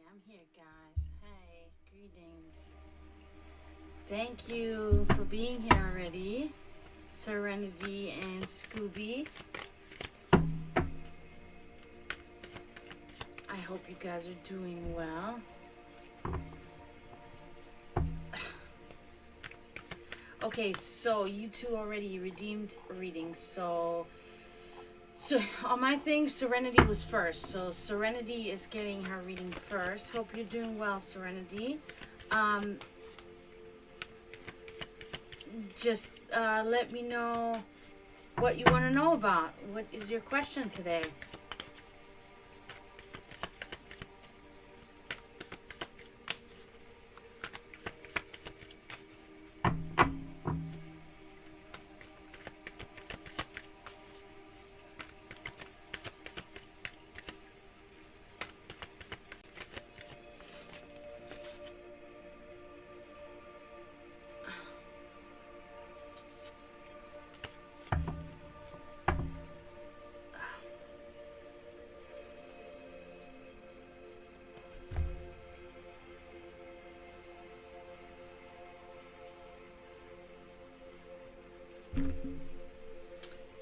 I'm here, guys. Hey, greetings. Thank you for being here already, Serenity and Scooby. I hope you guys are doing well. Okay, so you two already redeemed readings. So on my thing, Serenity was first. So Serenity is getting her reading first. Hope you're doing well, Serenity. Just let me know what you want to know about. What is your question today?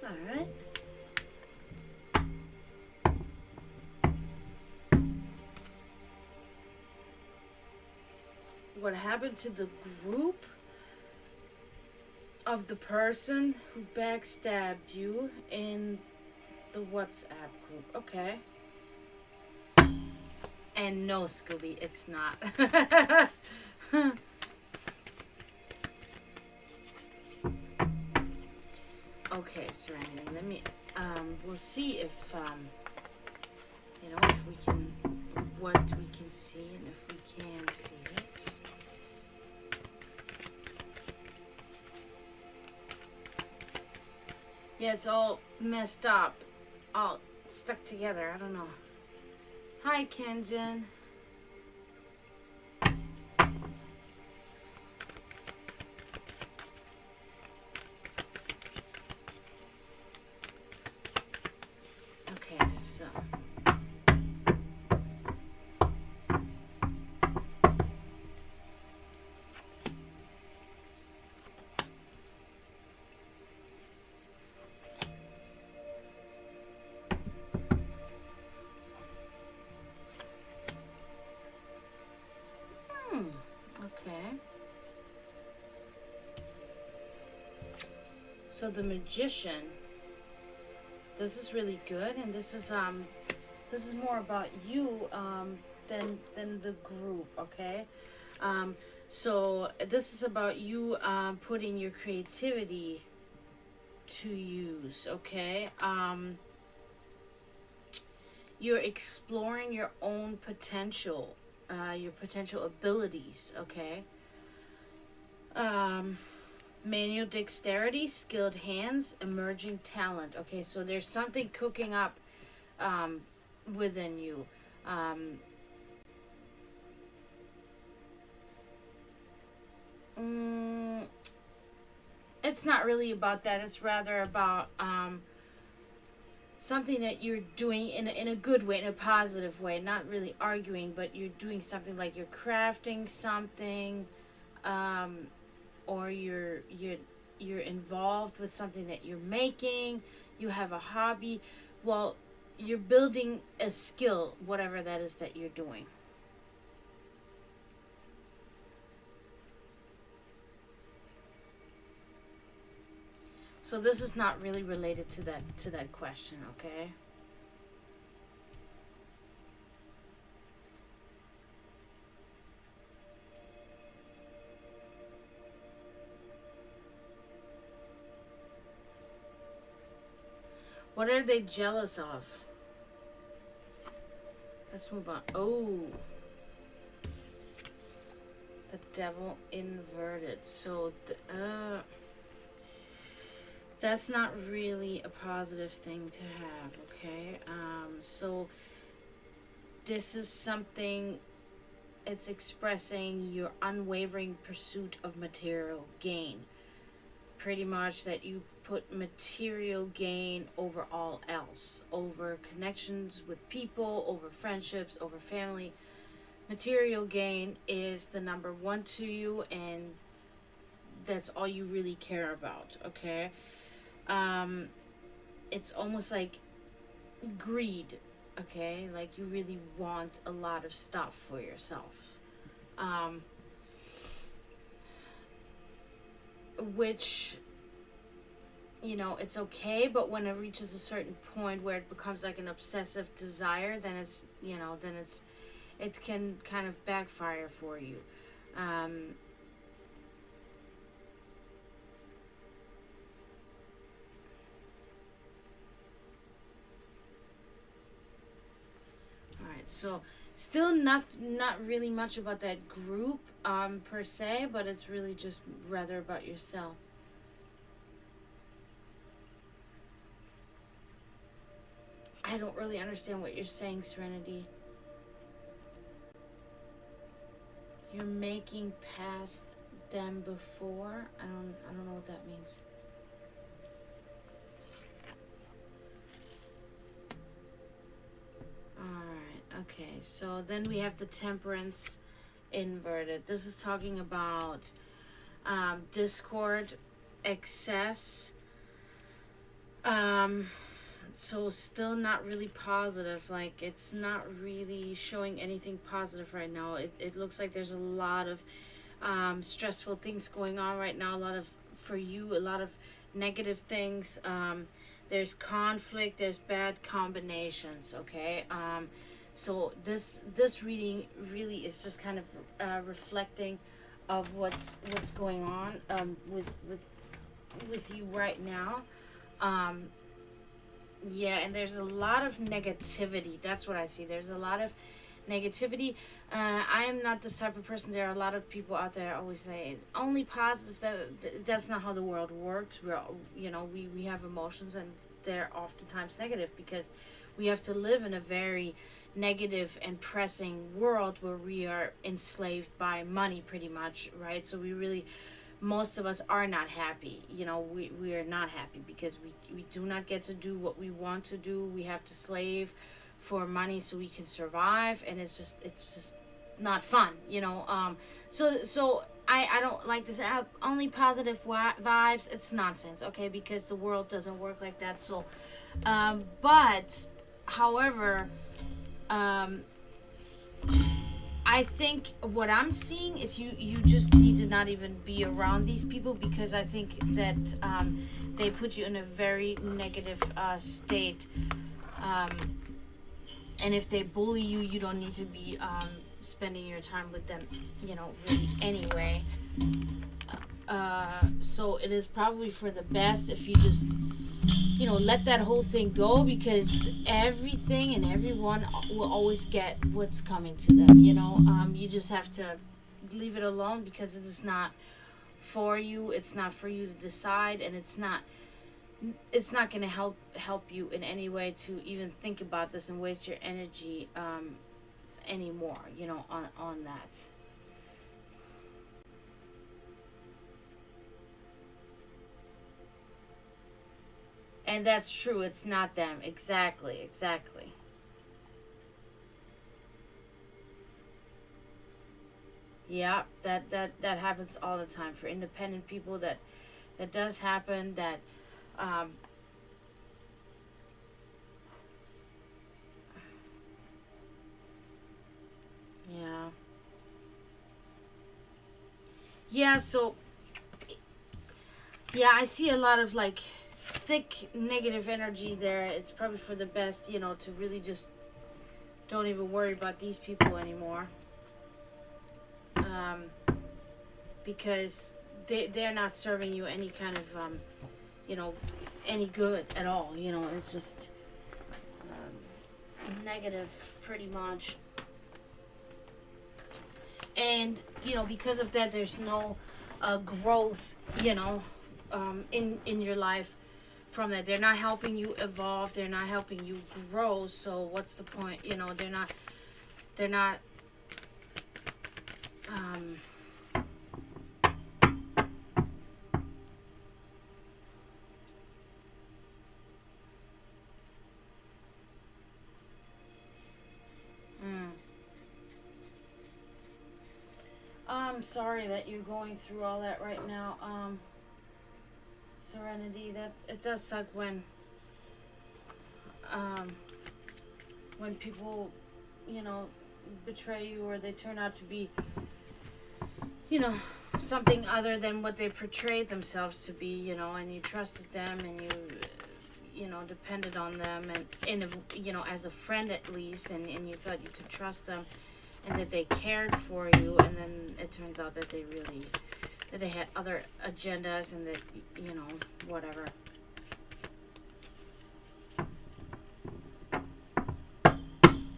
All right. What happened to the group of the person who backstabbed you in the WhatsApp group? Okay. And no, Scooby, it's not. Okay, Serenity, let me, we'll see if, if we can, what we can see and if we can see it. Yeah, it's all messed up, all stuck together, I don't know. Hi, Kenjin. Okay, so. Okay. So the magician, this is really good, and this is more about you than the group, okay? So this is about you putting your creativity to use, okay? You're exploring your own potential, your potential abilities, okay? Manual dexterity, skilled hands, emerging talent. Okay, so there's something cooking up within you. It's not really about that. It's rather about something that you're doing in a good way, in a positive way. Not really arguing, but you're doing something like you're crafting something, or you're involved with something that you're making. You have a hobby. Well, you're building a skill, whatever that is that you're doing. So this is not really related to that question, okay? What are they jealous of? Let's move on. Oh. The devil inverted. So, that's not really a positive thing to have, okay? So, this is something, it's expressing your unwavering pursuit of material gain. Pretty much that you put material gain over all else, over connections with people, over friendships, over family. material gain is the number one to you, and that's all you really care about. Okay. um it's almost like greed. Okay, like you really want a lot of stuff for yourself, um which, it's okay, but when it reaches a certain point where it becomes like an obsessive desire, then it can kind of backfire for you. um all right, so still not really much about that group per se, but it's really just rather about yourself. I don't really understand what you're saying, Serenity. You're making past them before. I don't know what that means. Alright, okay. So then we have the temperance inverted. This is talking about discord, excess. Um so still not really positive. Like it's not really showing anything positive right now. It looks like there's a lot of stressful things going on right now. A lot of, for you, a lot of negative things. There's conflict. There's bad combinations. Okay. So this reading really is just kind of reflecting of what's going on with you right now. Um, yeah, and there's a lot of negativity. That's what I see. There's a lot of negativity. I am not this type of person. There are a lot of people out there always say only positive. That's not how the world works. We have emotions, and they're oftentimes negative because we have to live in a very negative and pressing world where we are enslaved by money, pretty much, right? So we really, most of us are not happy. We are not happy because we do not get to do what we want to do. We have to slave for money so we can survive, and it's just not fun. So I don't like this app only positive vibes. It's nonsense, okay, because the world doesn't work like that. So but however, um I think what I'm seeing is you just need to not even be around these people, because I think that they put you in a very negative state. Um, and if they bully you, you don't need to be spending your time with them, really anyway. So it is probably for the best if you just let that whole thing go, because everything and everyone will always get what's coming to them. You just have to leave it alone, because it is not for you. It's not for you to decide, and it's not going to help you in any way to even think about this and waste your energy anymore, on that. And that's true. It's not them. Exactly. Exactly. Yeah, that happens all the time for independent people. That does happen. That um yeah. Yeah, so yeah, I see a lot of like thick negative energy there. It's probably for the best, to really just don't even worry about these people anymore. Um because they're not serving you any kind of you know any good at all. It's just negative pretty much. And because of that, there's no growth, in your life from that. They're not helping you evolve. They're not helping you grow. So what's the point? They're not um mm, I'm sorry that you're going through all that right now. Serenity, that it does suck um, when people, you know, betray you, or they turn out to be, you know, something other than what they portrayed themselves to be, you know, and you trusted them, and you know, depended on them, and in a, you know, as a friend at least, and you thought you could trust them, and that they cared for you, and then it turns out that they had other agendas, and that, you know, whatever.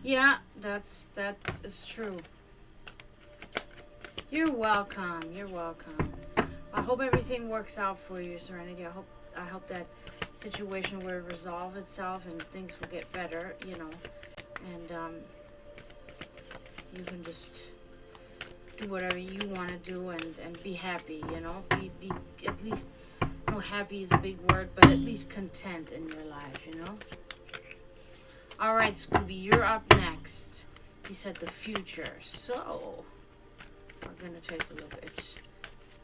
Yeah, that is true. You're welcome. You're welcome. I hope everything works out for you, Serenity. I hope that situation will resolve itself and things will get better, you know, and you can just do whatever you want to do, and be happy, you know, be at least, no, happy is a big word, but at least content in your life, you know. All right, Scooby, you're up next. He said the future, so we're gonna take a look at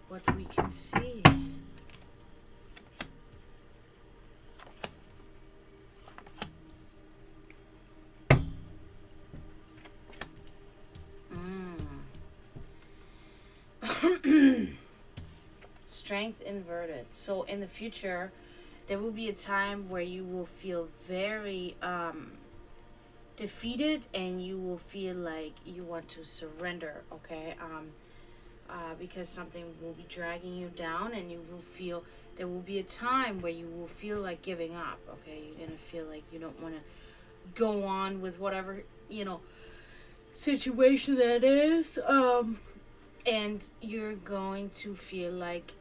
what we can see. Strength inverted. So in the future, there will be a time where you will feel very defeated, and you will feel like you want to surrender, okay? Because something will be dragging you down, and you will feel, there will be a time where you will feel like giving up, okay? You're gonna feel like you don't want to go on with whatever, you know, situation that is, and you're going to feel like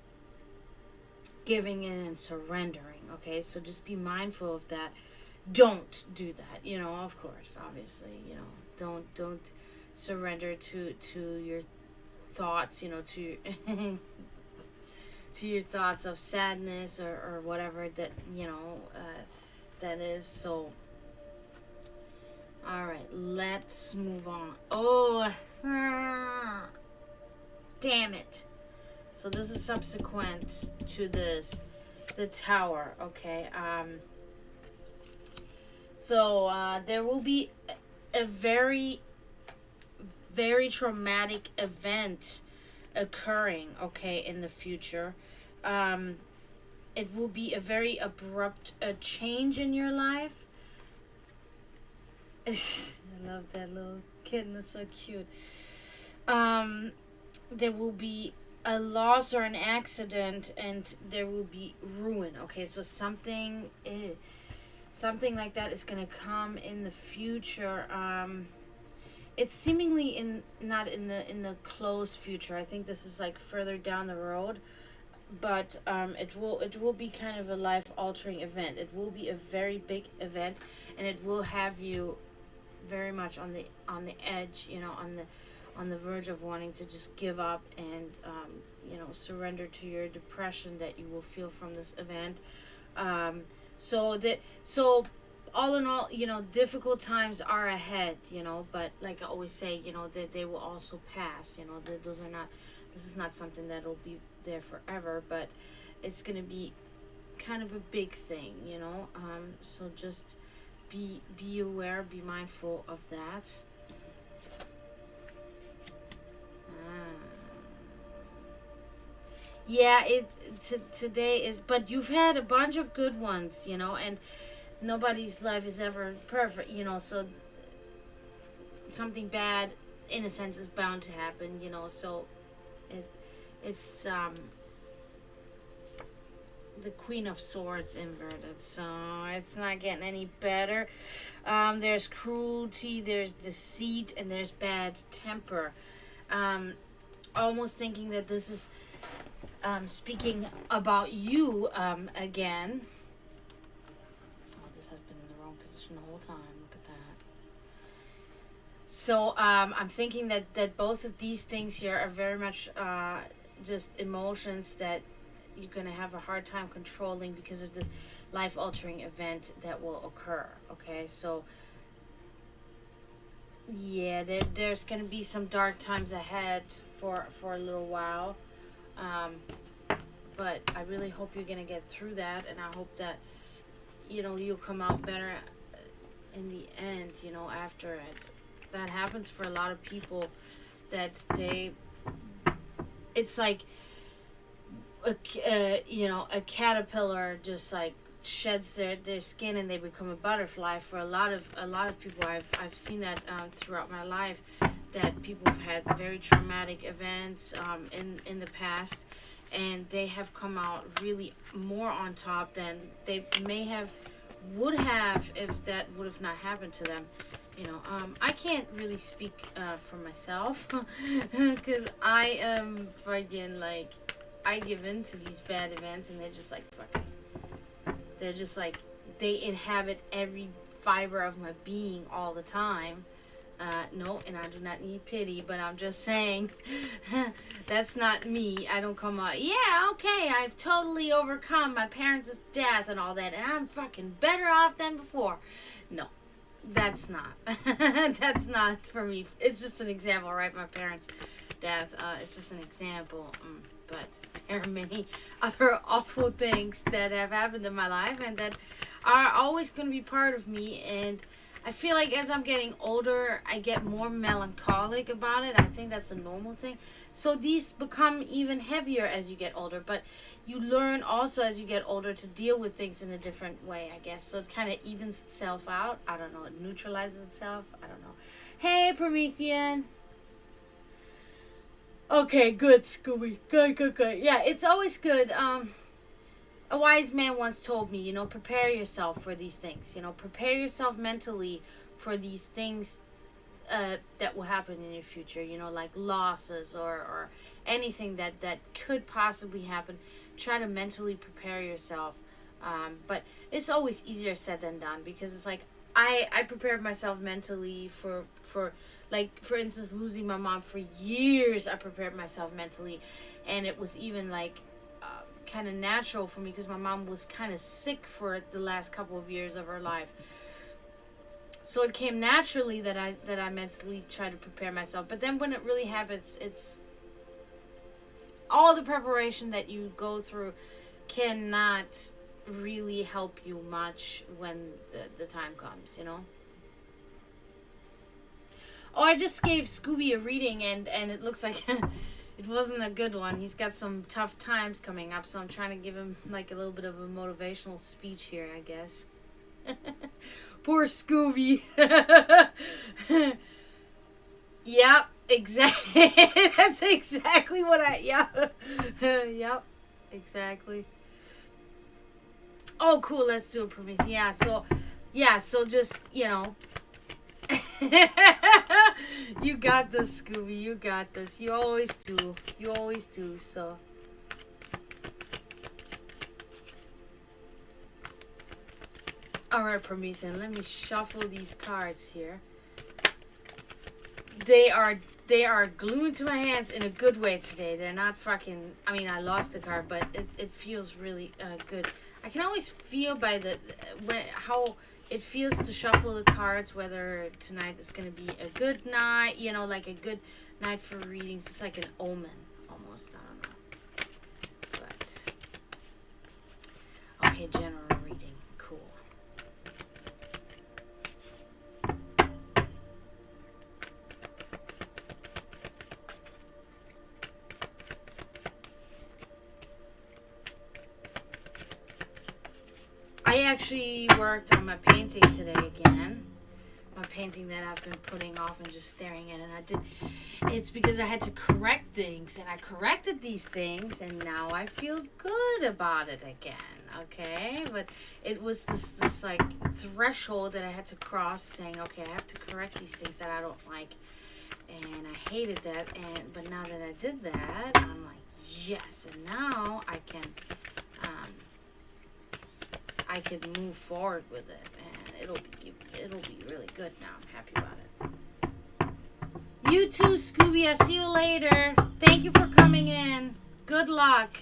giving in and surrendering, okay? So just be mindful of that. Don't do that, you know, of course, obviously, you know, don't surrender to your thoughts, you know, to to your thoughts of sadness, or whatever that, you know, that is. So all right, let's move on. Oh, damn it. So this is subsequent to this, the tower, okay? So there will be a very, very traumatic event occurring, okay, in the future. It will be a very abrupt change in your life. I love that little kitten, that's so cute. There will be a loss or an accident, and there will be ruin, okay? So something like that is gonna come in the future. It's seemingly not in the close future. I think this is like further down the road, but it will be kind of a life altering event. It will be a very big event, and it will have you very much on the edge, you know, on the verge of wanting to just give up, and you know, surrender to your depression that you will feel from this event. So all in all, you know, difficult times are ahead, you know, but like I always say, you know, that they will also pass, you know, this is not something that'll be there forever, but it's going to be kind of a big thing, you know. So just be aware, be mindful of that. Yeah, today is, but you've had a bunch of good ones, you know, and nobody's life is ever perfect, you know, so something bad, in a sense, is bound to happen, you know, so it's the Queen of Swords inverted, so it's not getting any better. There's cruelty, there's deceit, and there's bad temper. Almost thinking that this is speaking about you again. Oh, this has been in the wrong position the whole time. Look at that. So I'm thinking that both of these things here are very much just emotions that you're going to have a hard time controlling because of this life-altering event that will occur. Okay, so yeah, there's going to be some dark times ahead for a little while. But I really hope you're gonna get through that, and I hope that you'll come out better in the end. After it, that happens for a lot of people. That it's like a caterpillar just like sheds their skin and they become a butterfly. For a lot of people, I've seen that throughout my life, that people have had very traumatic events in the past, and they have come out really more on top than they would have if that would have not happened to them. I can't really speak for myself because I am fucking like, I give in to these bad events, and they're just like fucking, they're just like, they inhabit every fiber of my being all the time. No, and I do not need pity, but I'm just saying, that's not me. I don't come out, yeah, okay, I've totally overcome my parents' death and all that, and I'm fucking better off than before. No, that's not. That's not for me. It's just an example, right? My parents' death, it's just an example. But there are many other awful things that have happened in my life and that are always going to be part of me. And I feel like as I'm getting older, I get more melancholic about it. I think that's a normal thing. So these become even heavier as you get older. But you learn also as you get older to deal with things in a different way, I guess. So it kind of evens itself out. I don't know. It neutralizes itself. I don't know. Hey, Promethean. Okay, good, Scooby. Good. Yeah, it's always good. A wise man once told me, prepare yourself for these things. Prepare yourself mentally for these things that will happen in your future. Like losses or anything that could possibly happen. Try to mentally prepare yourself. But it's always easier said than done, because it's like I prepared myself mentally for like, for instance, losing my mom. For years I prepared myself mentally, and it was even like kind of natural for me, because my mom was kind of sick for the last couple of years of her life. So it came naturally that I mentally tried to prepare myself. But then when it really happens, it's all the preparation that you go through cannot really help you much when the time comes, Oh, I just gave Scooby a reading, and it looks like it wasn't a good one. He's got some tough times coming up, so I'm trying to give him like a little bit of a motivational speech here, I guess. Poor Scooby. Yep, exactly. That's exactly what yep, exactly. Oh, cool. Let's do a Prometheus. So just, you got this, Scooby. You got this. You always do. So. Alright, Promethean. Let me shuffle these cards here. They are glued to my hands in a good way today. They're not fucking... I mean, I lost the card, but it feels really good. I can always feel by how it feels to shuffle the cards, whether tonight is going to be a good night, like a good night for readings. It's like an omen, almost. I don't know. But, okay, general reading. Cool. I actually worked on my painting today again. My painting that I've been putting off and just staring at, and it's because I had to correct things, and I corrected these things, and now I feel good about it again, okay? But it was this like threshold that I had to cross, saying, okay, I have to correct these things that I don't like, and I hated that, but now that I did that, I'm like, yes, and now I could move forward with it, and it'll be really good now. I'm happy about it. You too, Scooby. I'll see you later. Thank you for coming in. Good luck.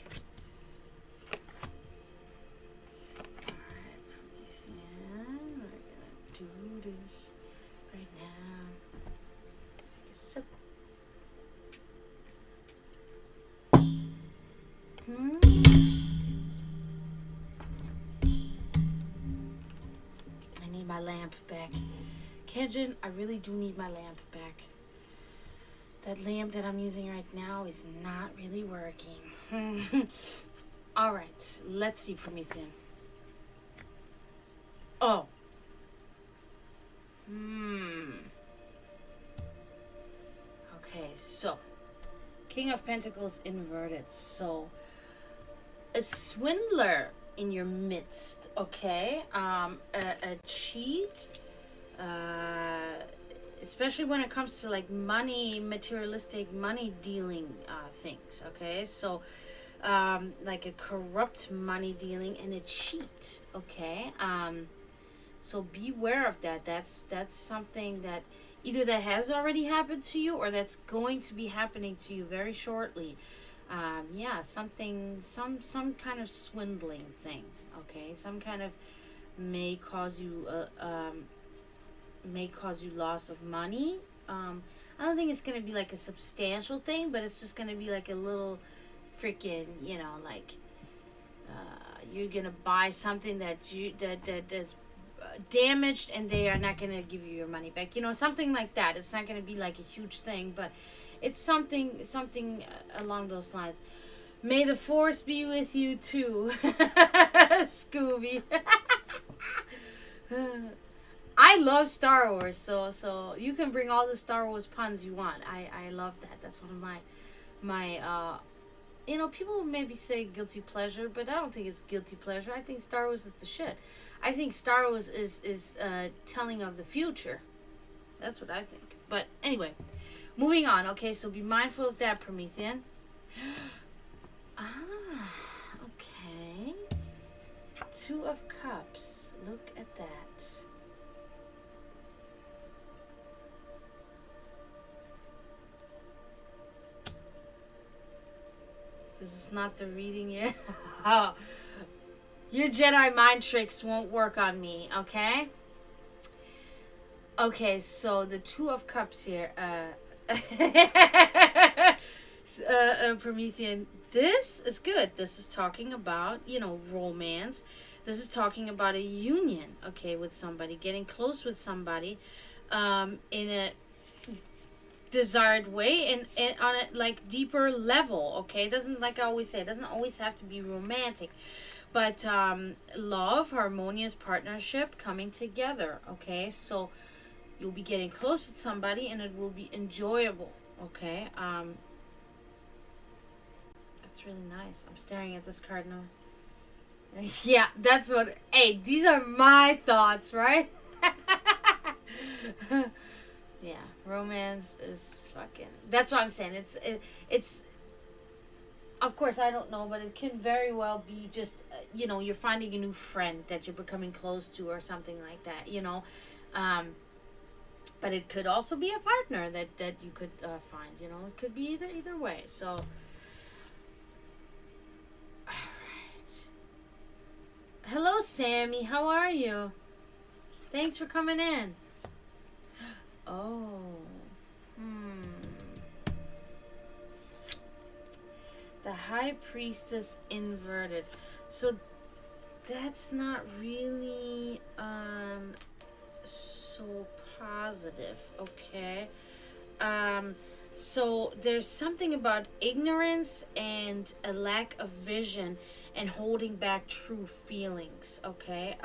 Alright, Promethean. We're gonna do this right now. Take a sip. Kejin, I really do need my lamp back. That lamp that I'm using right now is not really working. Alright, let's see, Promethean. Oh. Okay, so King of Pentacles inverted. So a swindler in your midst, okay? A cheat, especially when it comes to like money, materialistic money dealing things, okay? So like a corrupt money dealing and a cheat, okay? So beware of that. That's something that either that has already happened to you or that's going to be happening to you very shortly. Yeah, something, some kind of swindling thing, okay? Some kind of may cause you loss of money. I don't think it's gonna be like a substantial thing, but it's just gonna be like a little freaking, you know, like you're gonna buy something that's damaged and they are not gonna give you your money back, you know, something like that. It's not gonna be like a huge thing, but it's something along those lines. May the force be with you too. Scooby. I love Star Wars, so you can bring all the Star Wars puns you want. I love that. That's one of my you know, people maybe say guilty pleasure, but I don't think it's guilty pleasure. I think Star Wars is the shit. I think Star Wars is telling of the future. That's what I think. But anyway, moving on. Okay, so be mindful of that, Promethean. Okay. Two of Cups. Look at that. This is not the reading yet. Oh. Your Jedi mind tricks won't work on me, okay? Okay, so the Two of Cups here. Promethean, this is good. This is talking about, you know, romance. This is talking about a union, okay, with somebody, getting close with somebody in a desired way and on a like deeper level, okay? It doesn't, like I always say, it doesn't always have to be romantic. But love, harmonious partnership coming together, okay? So you'll be getting close with somebody and it will be enjoyable, okay? That's really nice. I'm staring at this card now. Yeah, that's what... Hey, these are my thoughts, right? Yeah, romance is fucking... That's what I'm saying. It's of course, I don't know, but it can very well be just, you know, you're finding a new friend that you're becoming close to or something like that, you know. But it could also be a partner that you could find, you know. It could be either way. So, all right. Hello, Sammy. How are you? Thanks for coming in. Oh. The High Priestess inverted. So that's not really so positive, okay? So there's something about ignorance and a lack of vision and holding back true feelings, okay?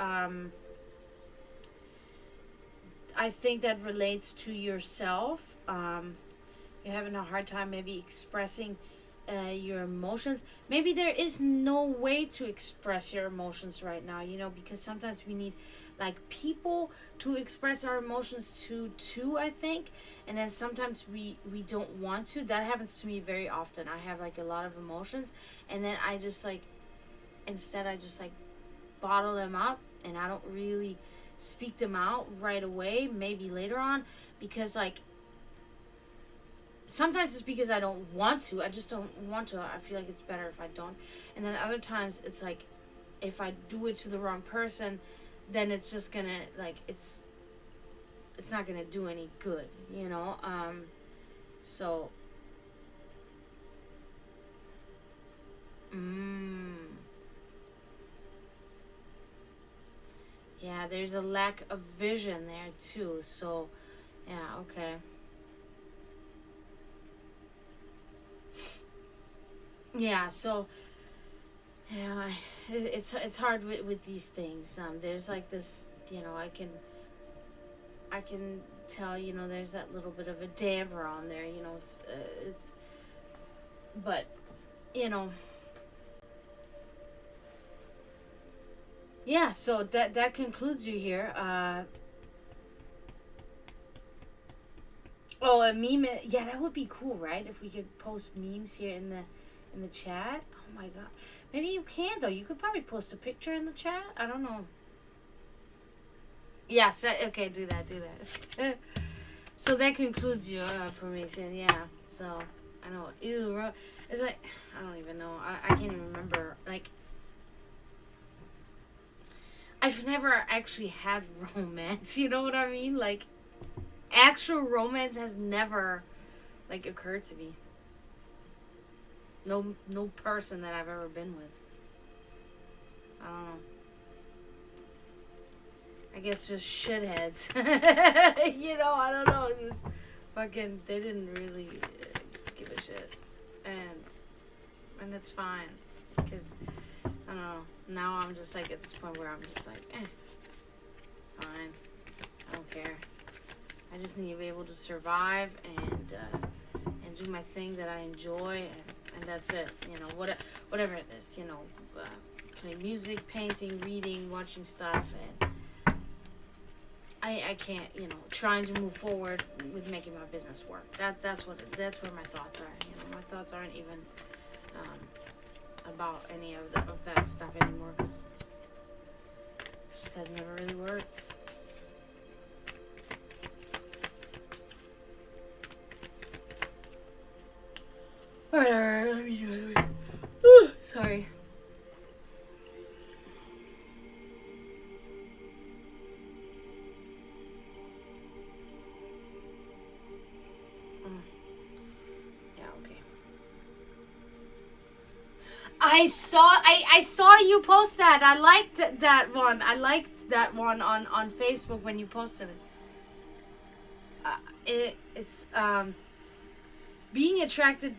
I think that relates to yourself. You're having a hard time maybe expressing your emotions. Maybe there is no way to express your emotions right now, you know, because sometimes we need like people to express our emotions to too, I think. And then sometimes we don't want to. That happens to me very often. I have like a lot of emotions and then I just like, instead I just like bottle them up and I don't really speak them out right away, maybe later on, because like sometimes it's because I don't want to. I just don't want to. I feel like it's better if I don't. And then other times it's like if I do it to the wrong person, then it's just gonna like it's not gonna do any good, you know. So yeah, Yeah, there's a lack of vision there too. So, yeah, okay. Yeah, so it's hard with these things. There's like this, I can tell, there's that little bit of a damper on there, but you know, yeah. So that concludes you here. Oh, a meme. Yeah, that would be cool, right? If we could post memes here in the chat. Oh my god. Maybe you can though. You could probably post a picture in the chat. I don't know. Yes. Okay. Do that. Do that. So that concludes your information. Yeah. So I know. Ew. It's like I don't even know. I can't even remember. Like I've never actually had romance. You know what I mean? Like actual romance has never like occurred to me. No person that I've ever been with. I don't know. I guess just shitheads. I don't know. Just fucking, they didn't really give a shit. And it's fine. Because, I don't know. Now I'm just like at this point where I'm just like, fine. I don't care. I just need to be able to survive and do my thing that I enjoy, and that's it. Whatever it is. Play music, painting, reading, watching stuff, and I can't. Trying to move forward with making my business work. That's where my thoughts are. My thoughts aren't even about any of that stuff anymore because it just has never really worked. Alright, let me do it. Ooh, sorry. Yeah, okay. I saw you post that. I liked that one. I liked that one on Facebook when you posted it. It's being attracted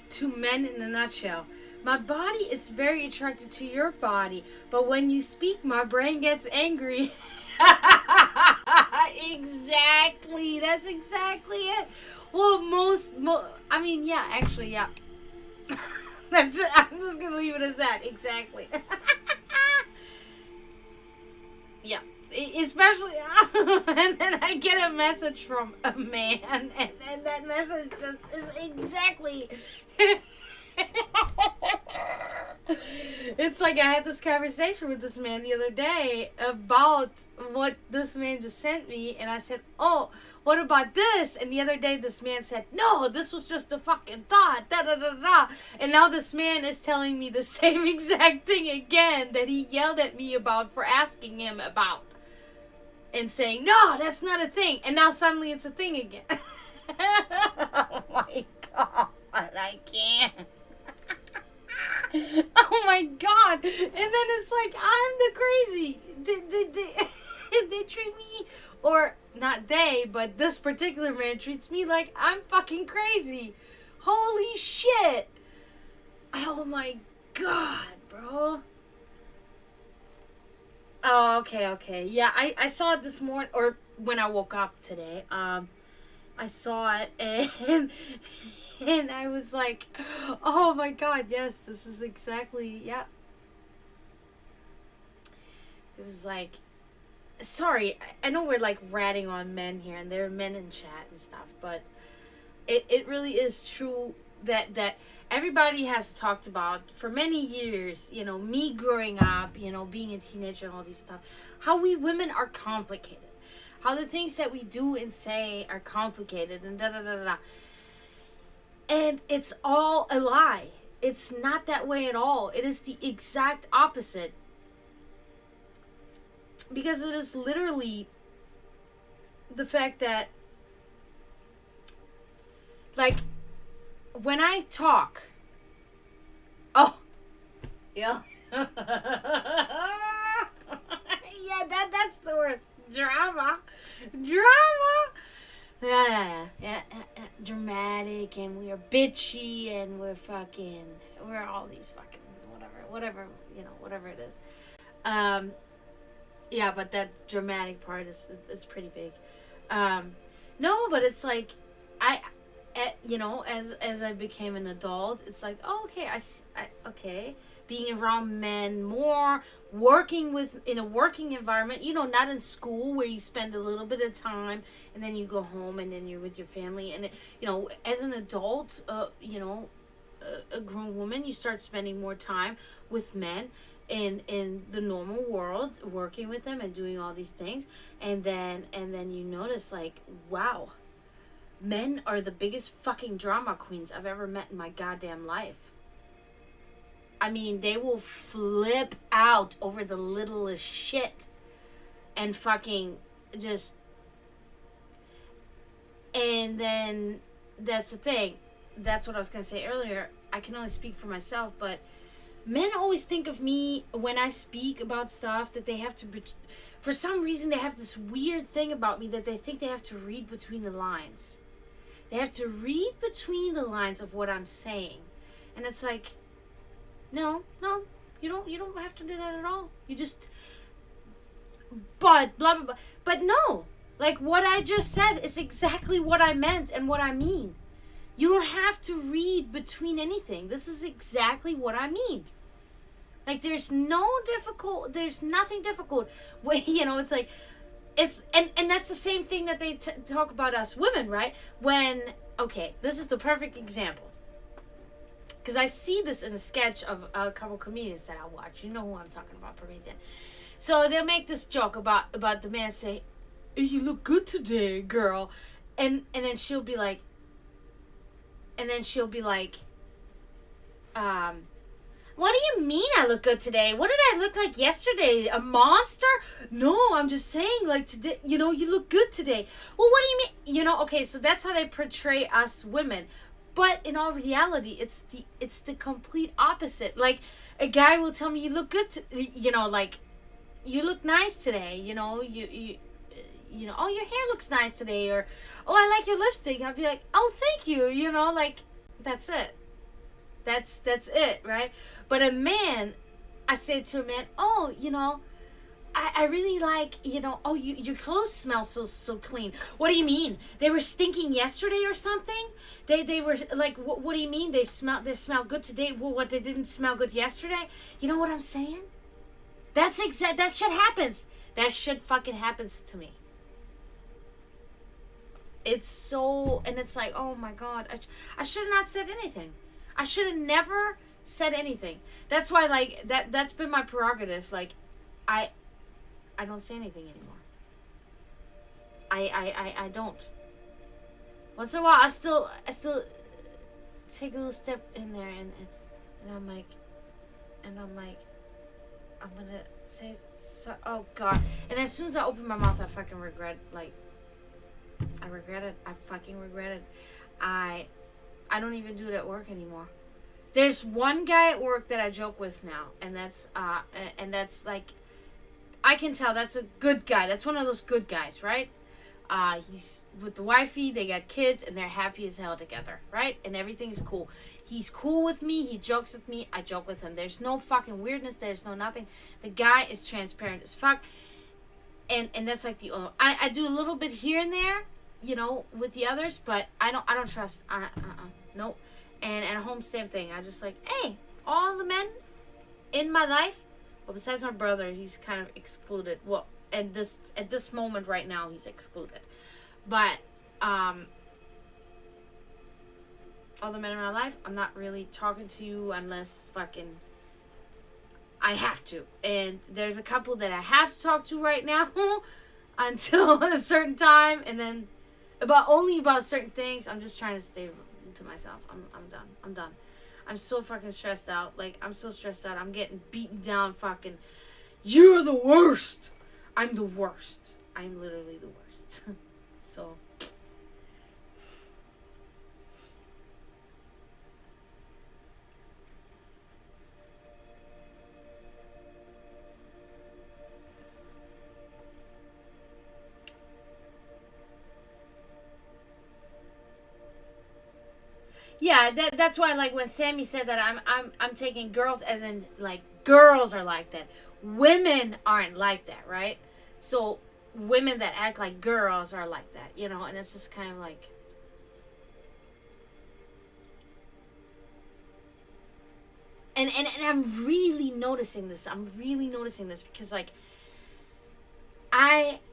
to men in a nutshell. My body is very attracted to your body, but when you speak, my brain gets angry. Exactly. That's exactly it. Well, I mean, yeah, actually, yeah. That's it. I'm just gonna leave it as that. Exactly. Yeah. Especially, and then I get a message from a man, and that message just is exactly. It's like I had this conversation with this man the other day about what this man just sent me, and I said, "Oh, what about this?" And the other day, this man said, "No, this was just a fucking thought." Da da da da. And now this man is telling me the same exact thing again that he yelled at me about for asking him about. And saying, no, that's not a thing. And now suddenly it's a thing again. Oh my god, I can't. Oh my god. And then it's like, I'm the crazy. They treat me, or not they, but this particular man treats me like I'm fucking crazy. Holy shit. Oh my god, bro. Oh, okay. Yeah, I saw it this morning, or when I woke up today. I saw it, and I was like, oh my god, yes, this is exactly, yeah. This is like, sorry, I know we're like ratting on men here, and there are men in chat and stuff, but it really is true that everybody has talked about for many years, me growing up, being a teenager and all these stuff, how we women are complicated, how the things that we do and say are complicated and da da da da. And it's all a lie. It's not that way at all. It is the exact opposite. Because it is literally the fact that, like, when I talk, yeah. Yeah, drama. Yeah, dramatic, and we're bitchy, and we're all these fucking whatever, whatever it is. Yeah, but that dramatic part is pretty big. No, but it's like, I, as I became an adult, it's like, oh, okay, okay, being around men more, working in a working environment, not in school where you spend a little bit of time and then you go home and then you're with your family, and as an adult, a grown woman, you start spending more time with men in the normal world, working with them and doing all these things, and then you notice, like, wow, men are the biggest fucking drama queens I've ever met in my goddamn life. I mean, they will flip out over the littlest shit and fucking just. And then that's the thing. That's what I was going to say earlier. I can only speak for myself, but men always think of me when I speak about stuff that they have to. For some reason, they have this weird thing about me that they think they have to read between the lines. They have to read between the lines of what I'm saying. And it's like, no, you don't have to do that at all. You just, but blah blah blah. But no, like, what I just said is exactly what I meant and what I mean. You don't have to read between anything. This is exactly what I mean. Like, there's nothing difficult. It's like, and that's the same thing that they talk about us women, right? Okay, this is the perfect example. Because I see this in a sketch of a couple comedians that I watch. You know who I'm talking about, Promethean. So they'll make this joke about the man say, hey, you look good today, girl. And then she'll be like, what do you mean I look good today? What did I look like yesterday? A monster? No, I'm just saying, like, today, you look good today. Well, what do you mean? Okay, so that's how they portray us women. But in all reality, it's the complete opposite. Like, a guy will tell me, you look good, like, you look nice today, you oh, your hair looks nice today, or, oh, I like your lipstick. I'll be like, oh, thank you, like, that's it. That's it, right? But a man, I say to a man, oh, I really like, oh, your clothes smell so clean. What do you mean? They were stinking yesterday or something? They were like, what do you mean? They smell good today? Well, what, they didn't smell good yesterday? You know what I'm saying? That shit happens. That shit fucking happens to me. It's so, and it's like, oh my God, I should have not said anything. I should have never said anything. That's why, like, that's been my prerogative. Like, I don't say anything anymore. I don't. Once in a while, I still take a little step in there, and I'm like, I'm gonna say so, oh God. And as soon as I open my mouth, I fucking regret, like, I regret it. I fucking regret it. I don't even do it at work anymore. There's one guy at work that I joke with now, and that's like, I can tell that's a good guy. That's one of those good guys, right? He's with the wifey, they got kids, and they're happy as hell together, right? And everything's cool. He's cool with me, he jokes with me, I joke with him. There's no fucking weirdness, there's no nothing. The guy is transparent as fuck. And that's like the only, I do a little bit here and there, with the others, but I don't trust. Nope. And at home, same thing. I just like, hey, all the men in my life, well, besides my brother, he's kind of excluded. Well, at this moment right now, he's excluded. But all the men in my life, I'm not really talking to you unless fucking I have to. And there's a couple that I have to talk to right now until a certain time, and then only about certain things. I'm just trying to stay to myself. I'm done. I'm so fucking stressed out. Like, I'm so stressed out. I'm getting beaten down. Fucking, you're the worst. I'm the worst. I'm literally the worst. So. Yeah, that's why, like, when Sammy said that, I'm taking girls as in, like, girls are like that. Women aren't like that, right? So women that act like girls are like that, you know, and it's just kind of like, and I'm really noticing this. I'm really noticing this because, like,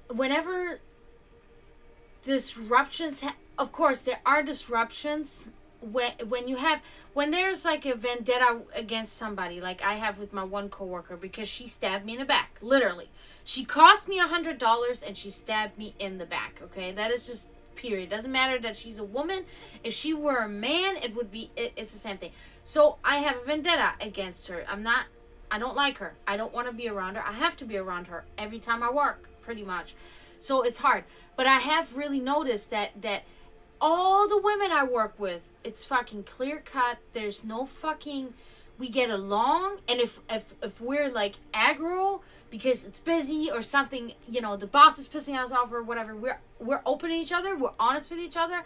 whenever disruptions, of course, there are disruptions when there's like a vendetta against somebody, like I have with my one coworker because she stabbed me in the back, literally. She cost me $100 and she stabbed me in the back. Okay, that is just period. Doesn't matter that she's a woman. If she were a man, it would be it's the same thing. So I have a vendetta against her. I don't like her. I don't want to be around her. I have to be around her every time I work, pretty much. So it's hard. But I have really noticed that all the women I work with, it's fucking clear cut. There's no fucking, we get along. And if we're like aggro because it's busy or something, you know, the boss is pissing us off or whatever, we're open to each other. We're honest with each other.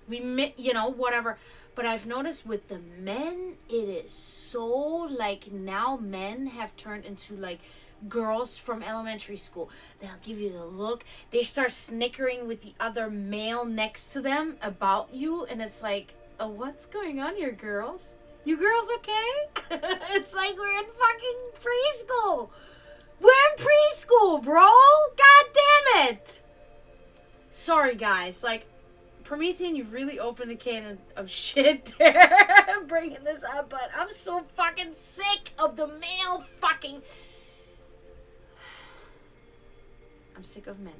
You know, whatever. But I've noticed with the men, it is so like now men have turned into like girls from elementary school. They'll give you the look. They start snickering with the other male next to them about you, and it's like, oh, what's going on here, girls? You girls okay? It's like we're in fucking preschool. We're in preschool, bro. God damn it. Sorry, guys. Like, Promethean, you really opened a can of shit there, bringing this up, but I'm so fucking sick of the male fucking. I'm sick of men.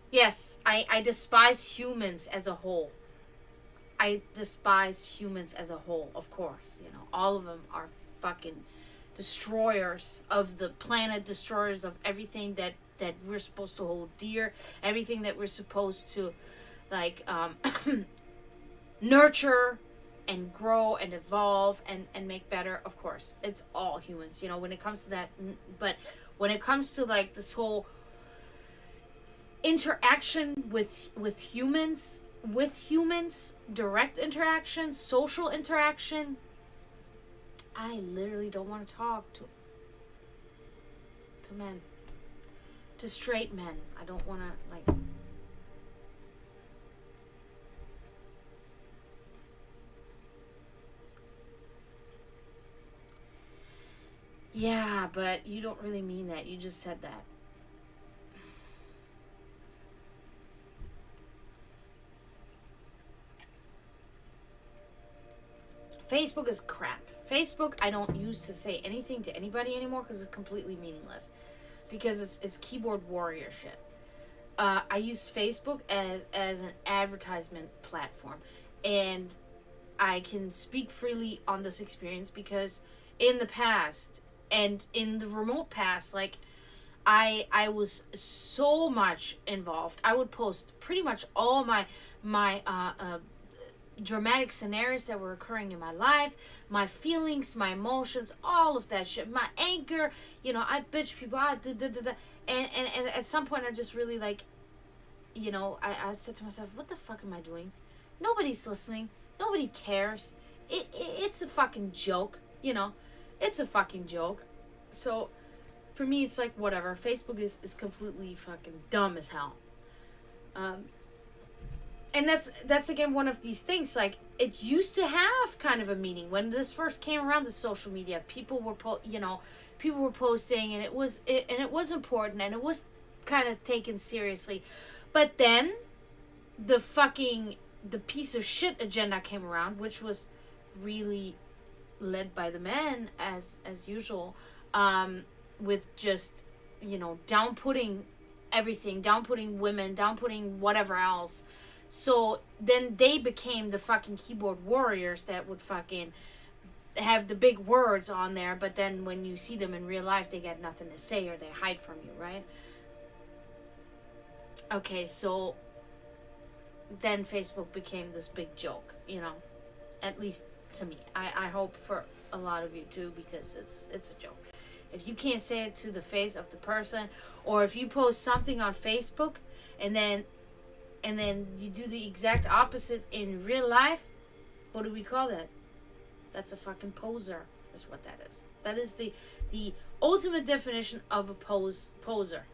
Yes, I despise humans as a whole. I despise humans as a whole, of course. You know, all of them are fucking destroyers of the planet, destroyers of everything that we're supposed to hold dear, everything that we're supposed to, like, nurture and grow and evolve and make better. Of course, it's all humans, you know, when it comes to that. But when it comes to, like, this whole interaction with humans, direct interaction, social interaction, I literally don't want to talk to men, to straight men. I don't want to, like, yeah, but you don't really mean that. You just said that. Facebook is crap. Facebook, I don't use to say anything to anybody anymore because it's completely meaningless. Because it's keyboard warrior shit. I use Facebook as an advertisement platform. And I can speak freely on this experience because in the past and in the remote past, like, I was so much involved. I would post pretty much all my dramatic scenarios that were occurring in my life, my feelings, my emotions, all of that shit, my anger, you know, I'd bitch people, and at some point I just really, like, you know, I said to myself, what the fuck am I doing? Nobody's listening. Nobody cares. It's a fucking joke, you know. It's a fucking joke. So, for me, it's like, whatever. Facebook is completely fucking dumb as hell. And that's again one of these things, like, it used to have kind of a meaning when this first came around, the social media. People were people were posting, and it was important, and it was kind of taken seriously. But then the piece of shit agenda came around, which was really led by the men as usual, with just, you know, downputting everything, downputting women, downputting whatever else. So then they became the fucking keyboard warriors that would fucking have the big words on there, but then when you see them in real life, they got nothing to say or they hide from you, right? Okay, so then Facebook became this big joke, you know, at least to me. I hope for a lot of you too, because it's a joke. If you can't say it to the face of the person, or if you post something on Facebook and then you do the exact opposite in real life, what do we call that? That's a fucking poser, is what that is. That is the ultimate definition of a poser.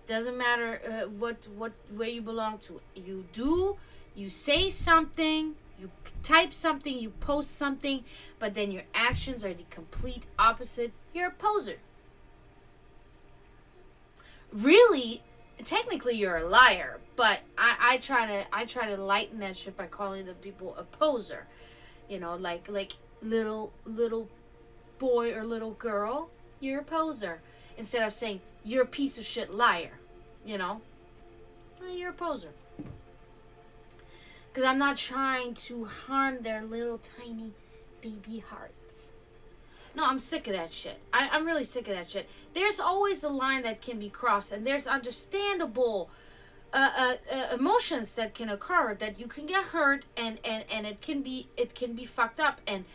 Doesn't matter where you belong to. You say something, you type something, you post something, but then your actions are the complete opposite. You're a poser. Really, technically you're a liar, but I try to lighten that shit by calling the people a poser. You know, like little boy or little girl, you're a poser. Instead of saying you're a piece of shit liar, you know, you're a poser. Because I'm not trying to harm their little tiny baby hearts. No, I'm sick of that shit. I'm really sick of that shit. There's always a line that can be crossed, and there's understandable emotions that can occur, that you can get hurt, and it can be fucked up, and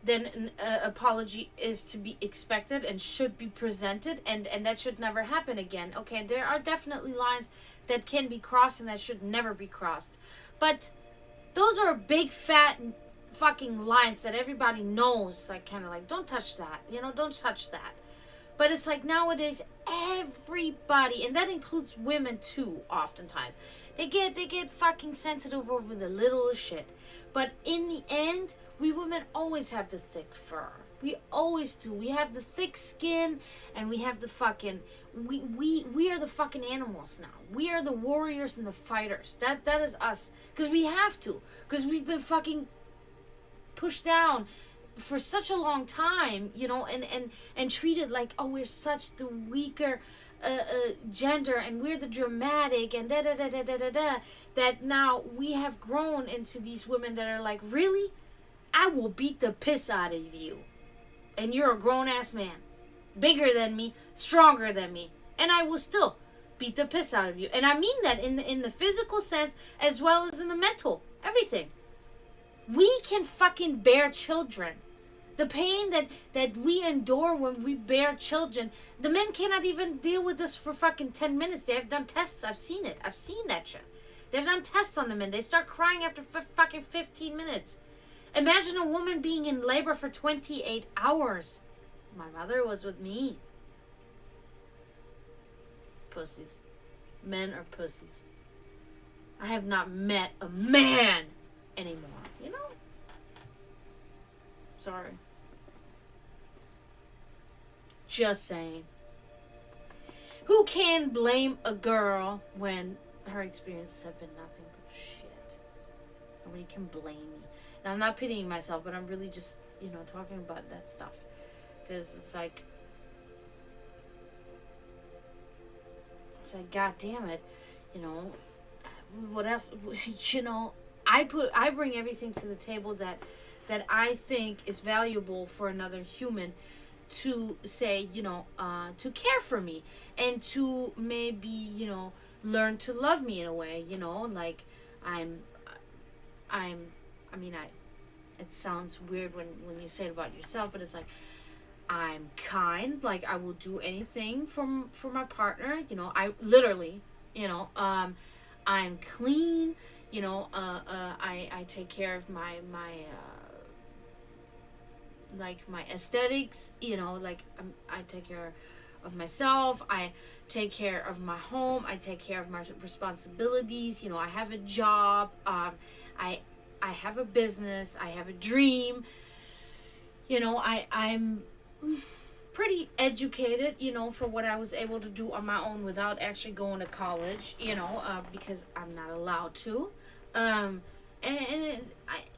then an apology is to be expected and should be presented, and that should never happen again. Okay, there are definitely lines that can be crossed and that should never be crossed, but those are big fat fucking lines that everybody knows, like, kind of like, don't touch that, you know, don't touch that. But it's like nowadays everybody, and that includes women too, oftentimes, they get fucking sensitive over the littlest shit. But in the end, we women always have the thick fur. We always do. We have the thick skin, and we have the fucking, we are the fucking animals now. We are the warriors and the fighters. That is us. Because we have to. Because we've been fucking pushed down for such a long time, you know, and treated like, oh, we're such the weaker gender, and we're the dramatic, and that now we have grown into these women that are like, really? I will beat the piss out of you. And you're a grown-ass man. Bigger than me, stronger than me. And I will still beat the piss out of you. And I mean that in the physical sense as well as in the mental. Everything. We can fucking bear children. The pain that we endure when we bear children, the men cannot even deal with this for fucking 10 minutes. They have done tests. I've seen it. I've seen that shit. They've done tests on the men. They start crying after fucking 15 minutes. Imagine a woman being in labor for 28 hours. My mother was with me. Pussies. Men are pussies. I have not met a man anymore. You know? Sorry. Just saying. Who can blame a girl when her experiences have been nothing but shit? Nobody can blame me. Now, I'm not pitying myself, but I'm really just, you know, talking about that stuff. Because it's like, God damn it, you know, what else, you know, I bring everything to the table that I think is valuable for another human to say, you know, to care for me, and to maybe, you know, learn to love me in a way, you know, like, it sounds weird when you say it about yourself, but it's like, I'm kind, like, I will do anything for my partner, you know, I literally, you know, I'm clean, you know, I take care of my like, my aesthetics, you know, like, I take care of myself, I take care of my home, I take care of my responsibilities, you know, I have a job, I have a business, I have a dream, you know, I'm pretty educated, you know, for what I was able to do on my own without actually going to college, you know, because I'm not allowed to, and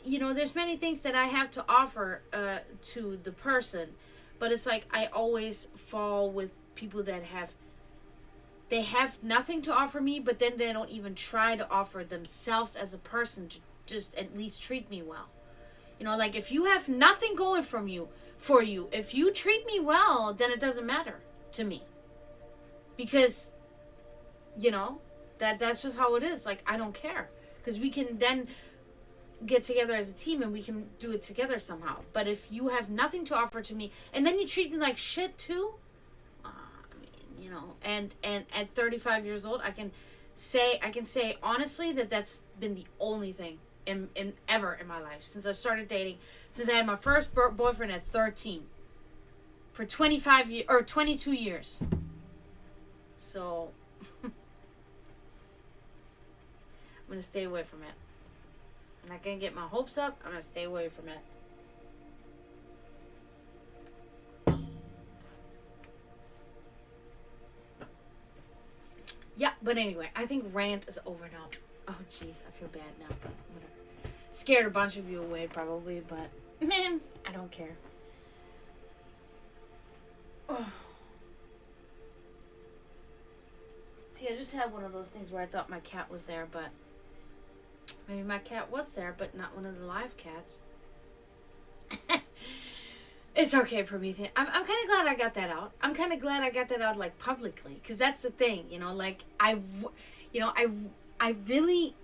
you know, there's many things that I have to offer to the person, but it's like, I always fall with people that they have nothing to offer me, but then they don't even try to offer themselves as a person to just at least treat me well. You know, like, if you have nothing going for you, if you treat me well, then it doesn't matter to me. Because, you know, that's just how it is. Like, I don't care. Because we can then get together as a team and we can do it together somehow. But if you have nothing to offer to me, and then you treat me like shit too, you know. And at 35 years old, I can say honestly that that's been the only thing in ever in my life since I started dating, since I had my first boyfriend at 13, for 25 years or 22 years. So I'm gonna stay away from it. I'm not gonna get my hopes up. I'm gonna stay away from it. Yeah, but anyway, I think rant is over now. Oh, jeez, I feel bad now, but whatever. Scared a bunch of you away, probably, but man, I don't care. Oh. See, I just had one of those things where I thought my cat was there, but maybe my cat was there, but not one of the live cats. It's okay, Promethean. I'm kind of glad I got that out. I'm kind of glad I got that out, like, publicly. Because that's the thing, you know, like, I really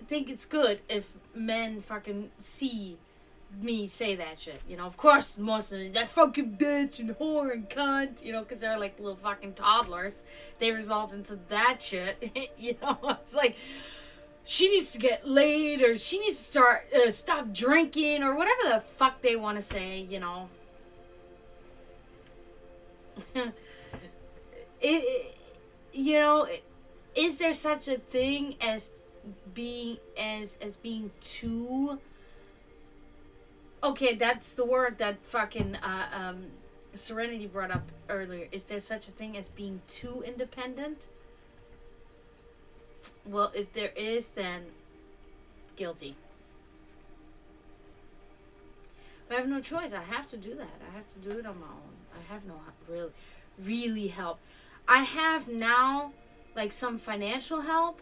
think it's good if men fucking see me say that shit. You know, of course, most of it, that fucking bitch and whore and cunt, you know, because they're like little fucking toddlers. They result into that shit. You know, it's like, she needs to get laid, or she needs to stop drinking, or whatever the fuck they want to say, you know. You know, is there such a thing as being too? Okay, that's the word that fucking Serenity brought up earlier. Is there such a thing as being too independent? Well, if there is, then guilty. But I have no choice. I have to do that. I have to do it on my own. I have no really help. I have now, like, some financial help,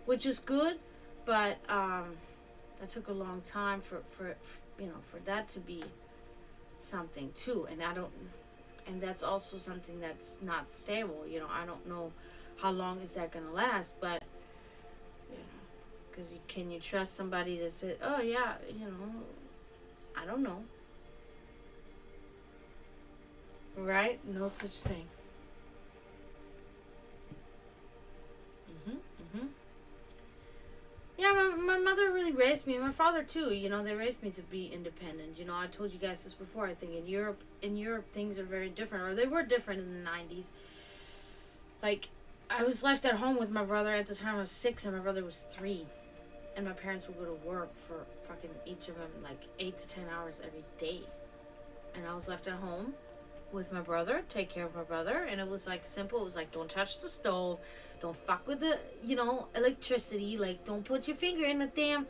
which is good, but that took a long time for you know, for that to be something too, and that's also something that's not stable. You know, I don't know how long is that gonna last, but you know, because can you trust somebody that said, oh yeah, you know, I don't know, right? No such thing. Yeah, my mother really raised me, and my father too. You know, they raised me to be independent. You know, I told you guys this before. I think in Europe things are very different, or they were different in the 90s. Like, I was left at home with my brother at the time. I was 6 and my brother was 3. And my parents would go to work for fucking each of them like 8 to 10 hours every day. And I was left at home with my brother, take care of my brother. And it was like simple. It was like, don't touch the stove. Don't fuck with the, you know, electricity. Like, don't put your finger in the damn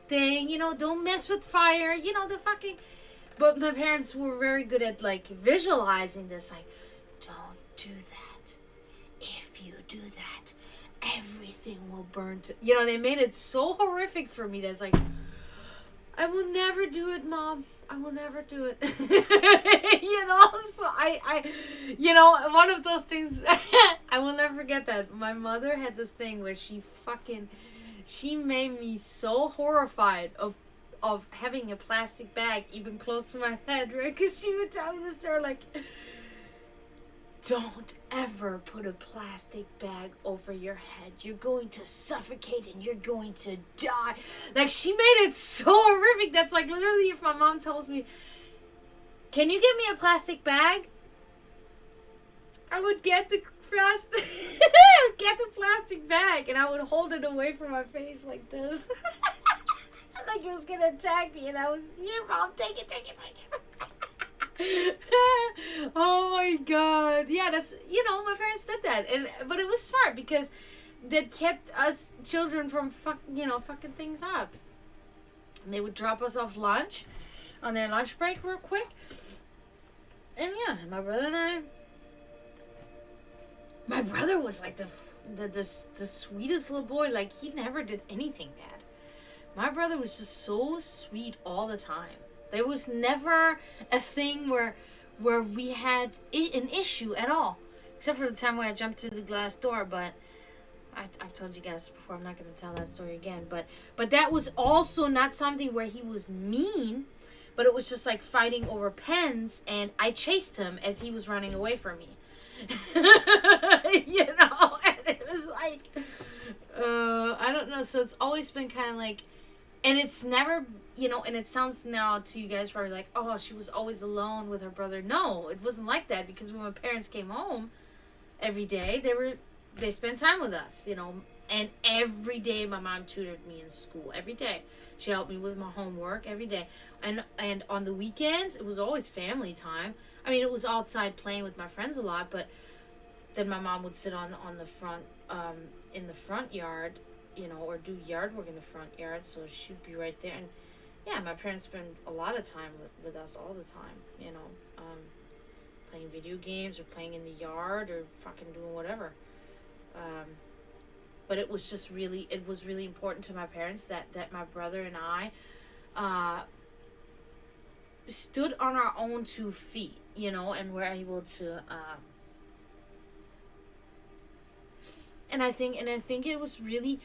thing. You know, don't mess with fire. You know, the fucking... But my parents were very good at, like, visualizing this. Like, don't do that. If you do that, everything will burn to... You know, they made it so horrific for me that it's like, I will never do it, Mom. I will never do it. You know, so I you know, one of those things, I will never forget that. My mother had this thing where she made me so horrified of having a plastic bag even close to my head, right? Because she would tell me this story, like, don't ever put a plastic bag over your head. You're going to suffocate and you're going to die. Like, she made it so horrific. That's like literally if my mom tells me, can you give me a plastic bag? I would get the plastic bag and I would hold it away from my face like this. Like it was going to attack me, and I was, here, Mom, take it. Oh my god. Yeah, that's, you know, my parents did that, but it was smart because that kept us children from fucking things up. And they would drop us off lunch on their lunch break real quick, and yeah, my brother was like the sweetest little boy. Like, he never did anything bad. My brother was just so sweet all the time. There was never a thing where we had an issue at all. Except for the time where I jumped through the glass door, but I've told you guys before, I'm not going to tell that story again. But that was also not something where he was mean, but it was just like fighting over pens, and I chased him as he was running away from me. you know, and it was like, I don't know. So it's always been kind of like, and it's never, you know, and it sounds now to you guys probably like, oh, she was always alone with her brother. No, it wasn't like that, because when my parents came home every day, they spent time with us, you know, and every day my mom tutored me in school. Every day she helped me with my homework every day, and on the weekends it was always family time. I mean, it was outside playing with my friends a lot, but then my mom would sit on the front, in the front yard, you know, or do yard work in the front yard. So she'd be right there, and yeah, my parents spend a lot of time with us all the time, you know, playing video games or playing in the yard or fucking doing whatever. But it was just really, it was really important to my parents that my brother and I stood on our own 2 feet, you know, and were able to and I think it was really,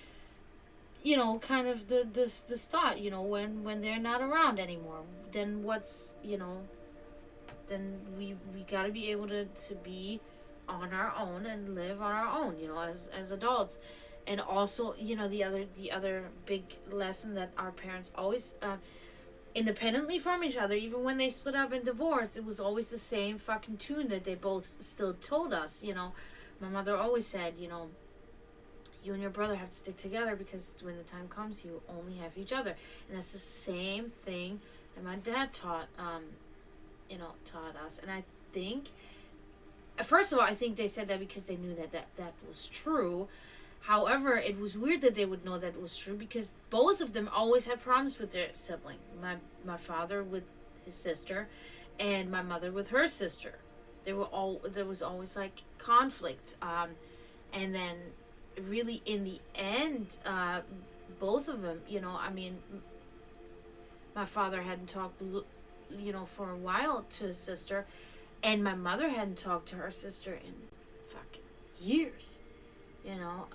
you know, kind of the start, you know, when they're not around anymore, then what's, you know, then we got to be able to be on our own and live on our own, you know, as adults. And also, you know, the other big lesson that our parents always independently from each other, even when they split up and divorced, it was always the same fucking tune that they both still told us, you know. My mother always said, you know, you and your brother have to stick together, because when the time comes, you only have each other. And that's the same thing that my dad taught us. And I think, first of all, I think they said that because they knew that was true. However, it was weird that they would know that it was true, because both of them always had problems with their sibling. My father with his sister, and my mother with her sister. There was always like conflict. And then really in the end, both of them, you know, I mean, my father hadn't talked, you know, for a while to his sister, and my mother hadn't talked to her sister in fucking years, you know.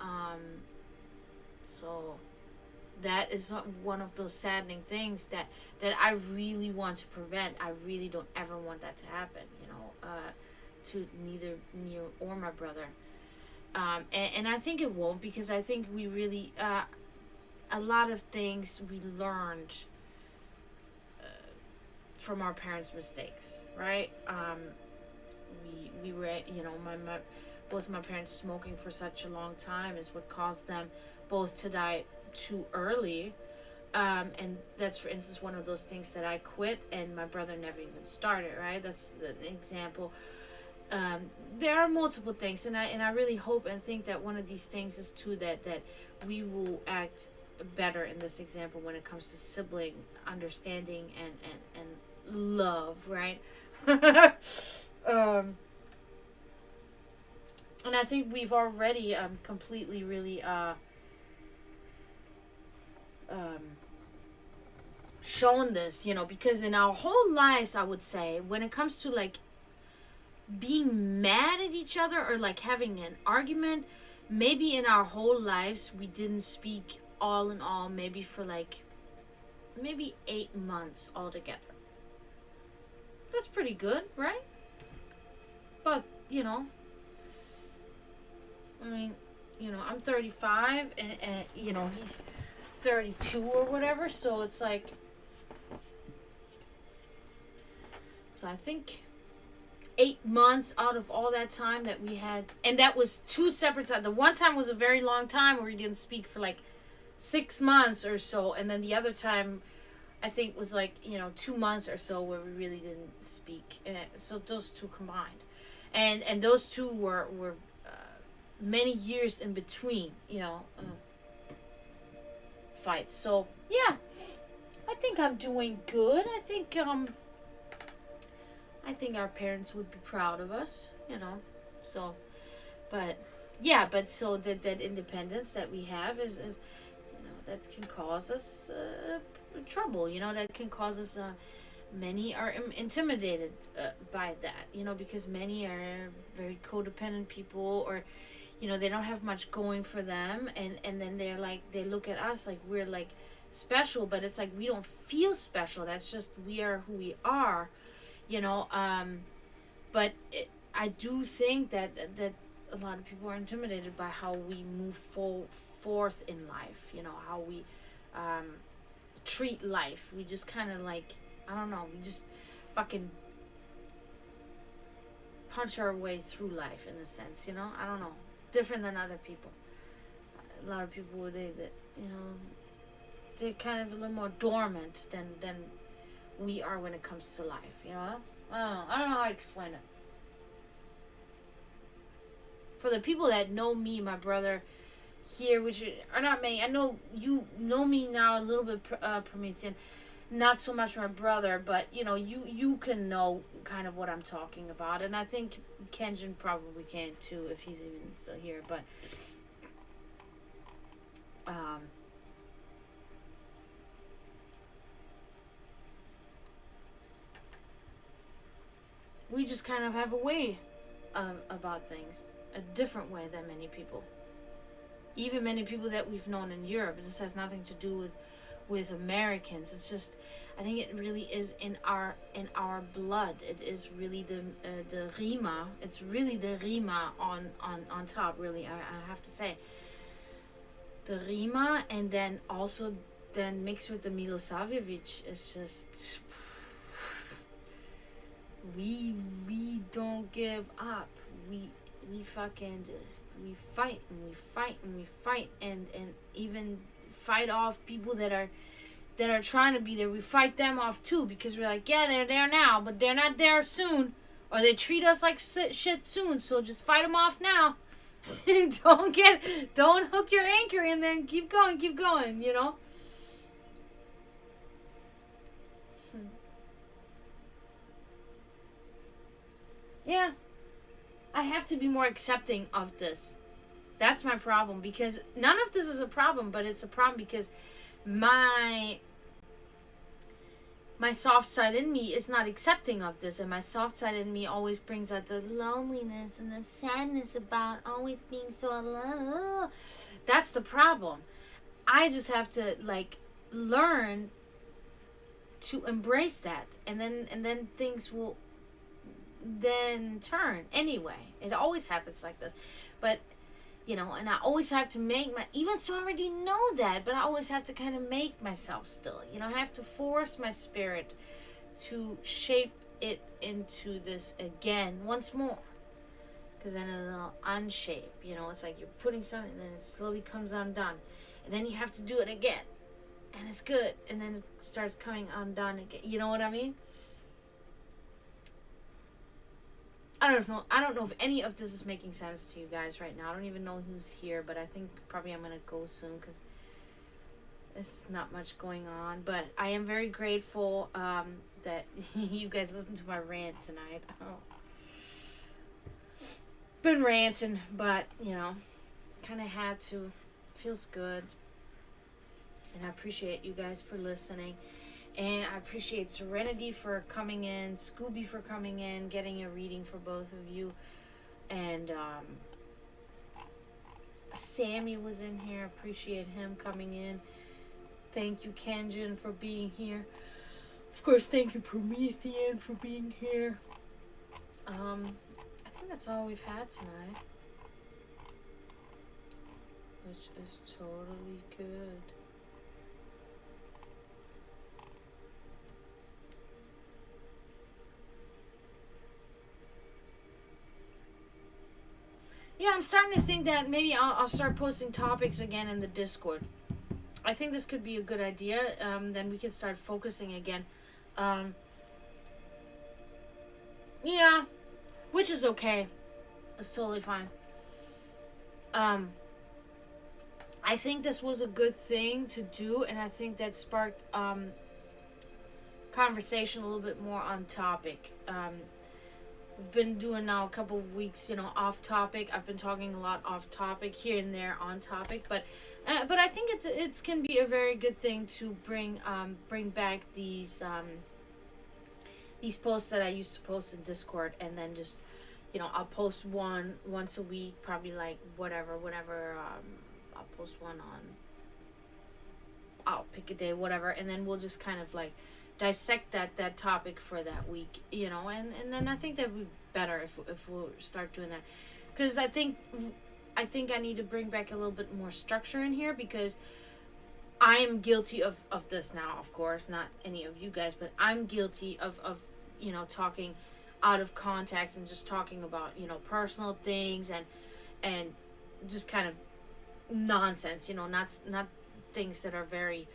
So that is one of those saddening things that I really want to prevent. I really don't ever want that to happen, you know, to neither me or my brother. And I think it won't, because I think we really, a lot of things we learned from our parents' mistakes, right? We were, you know, both my parents smoking for such a long time is what caused them both to die too early. And that's, for instance, one of those things that I quit and my brother never even started, right? That's an example. There are multiple things, and I really hope and think that one of these things is too that we will act better in this example when it comes to sibling understanding and love, right? And I think we've already completely really shown this, you know, because in our whole lives, I would say, when it comes to like being mad at each other or like having an argument, maybe in our whole lives we didn't speak all in all maybe for like maybe 8 months altogether. That's pretty good, right? But you know, I mean, you know, I'm 35 and you know, he's 32 or whatever, so it's like, so I think 8 months out of all that time that we had, and that was 2 separate times. The one time was a very long time where we didn't speak for like 6 months or so, and then the other time I think was like, you know, 2 months or so where we really didn't speak. So those two combined, and those two were many years in between, you know, fights. So yeah, I think I'm doing good. I think our parents would be proud of us, you know. So, but yeah, but so that independence that we have is you know, that can cause us trouble, you know, that can cause us many are intimidated by that, you know, because many are very codependent people, or you know, they don't have much going for them, and then they're like, they look at us like we're like special, but it's like we don't feel special. That's just, we are who we are, you know. But I do think that a lot of people are intimidated by how we move forth in life. You know, how we um, treat life. We just kind of like, I don't know, we just fucking punch our way through life in a sense. You know, I don't know, different than other people. A lot of people they you know, they're kind of a little more dormant than we are when it comes to life. You know, I don't know how to explain it. For the people that know me, my brother here, which are not many. I know you know me now a little bit, Promethean. Not so much my brother, but you know, you can know kind of what I'm talking about, and I think Kenjin probably can too if he's even still here. But um, we just kind of have a way about things, a different way than many people. Even many people that we've known in Europe. This has nothing to do with Americans. It's just, I think it really is in our blood. It is really the Rima. It's really the Rima on top. Really, I have to say, the Rima, and then also then mixed with the Milosavljevic is just, we don't give up. We fucking just, we fight and we fight and we fight, and even fight off people that are trying to be there. We fight them off too, because we're like, yeah, they're there now, but they're not there soon, or they treat us like shit soon, so just fight them off now. Don't hook your anchor and then keep going, you know. Yeah, I have to be more accepting of this. That's my problem, because none of this is a problem, but it's a problem because my soft side in me is not accepting of this, and my soft side in me always brings out the loneliness and the sadness about always being so alone. That's the problem. I just have to like learn to embrace that, and then things will then turn. Anyway, it always happens like this, but you know, and I always have to make even so I already know that, but I always have to kind of make myself still, you know. I have to force my spirit to shape it into this again once more, because then it'll unshape, you know. It's like you're putting something and then it slowly comes undone, and then you have to do it again, and it's good, and then it starts coming undone again, you know what I mean? I don't know if any of this is making sense to you guys right now. I don't even know who's here, but I think probably I'm going to go soon because there's not much going on. But I am very grateful that you guys listened to my rant tonight. Been ranting, but, you know, kind of had to. Feels good. And I appreciate you guys for listening. And I appreciate Serenity for coming in, Scooby for coming in, getting a reading for both of you. And Sammy was in here. Appreciate him coming in. Thank you, Kenjin, for being here. Of course, thank you, Promethean, for being here. I think that's all we've had tonight. Which is totally good. Yeah, I'm starting to think that maybe I'll start posting topics again in the Discord. I think this could be a good idea. Then we can start focusing again. Yeah, which is okay. It's totally fine. I think this was a good thing to do, and I think that sparked conversation a little bit more on topic. We've been doing now a couple of weeks, you know, off topic. I've been talking a lot off topic, here and there on topic, but I think it's can be a very good thing to bring back these posts that I used to post in Discord, and then just, you know, I'll post one once a week, probably like whenever I'll post one I'll pick a day, whatever, and then we'll just kind of like dissect that topic for that week, and then I think that would be better if we'll start doing that, because I think I need to bring back a little bit more structure in here, because I am guilty of this now, of course, not any of you guys, but I'm guilty of talking out of context and just talking about, personal things and just kind of nonsense, not things that are very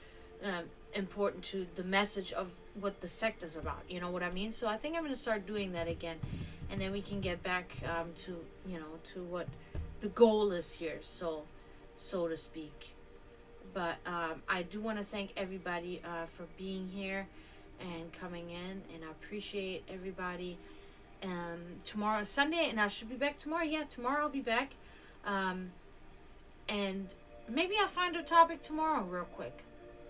important to the message of what the sect is about. You know what I mean? So I think I'm going to start doing that again, and then we can get back to what the goal is here, so to speak. But I do want to thank everybody for being here and coming in, and I appreciate everybody. Tomorrow is Sunday, and I should be back tomorrow. Yeah, tomorrow I'll be back. And maybe I'll find a topic tomorrow real quick.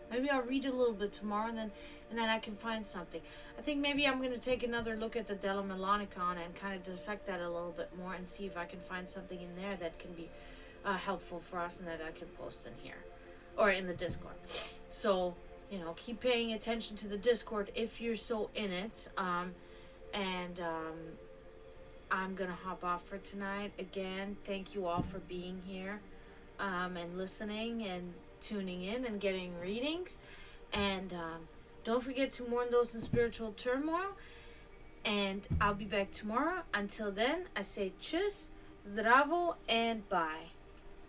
Maybe I'll read a little bit tomorrow, and then I can find something. I think maybe I'm going to take another look at the Della Melonicon and kind of dissect that a little bit more and see if I can find something in there that can be helpful for us and that I can post in here or in the Discord. So, keep paying attention to the Discord if you're so in it. And I'm going to hop off for tonight. Again, thank you all for being here and listening and tuning in and getting readings. And don't forget to mourn those in spiritual turmoil. And I'll be back tomorrow. Until then, I say tschüss, zdravo, and bye.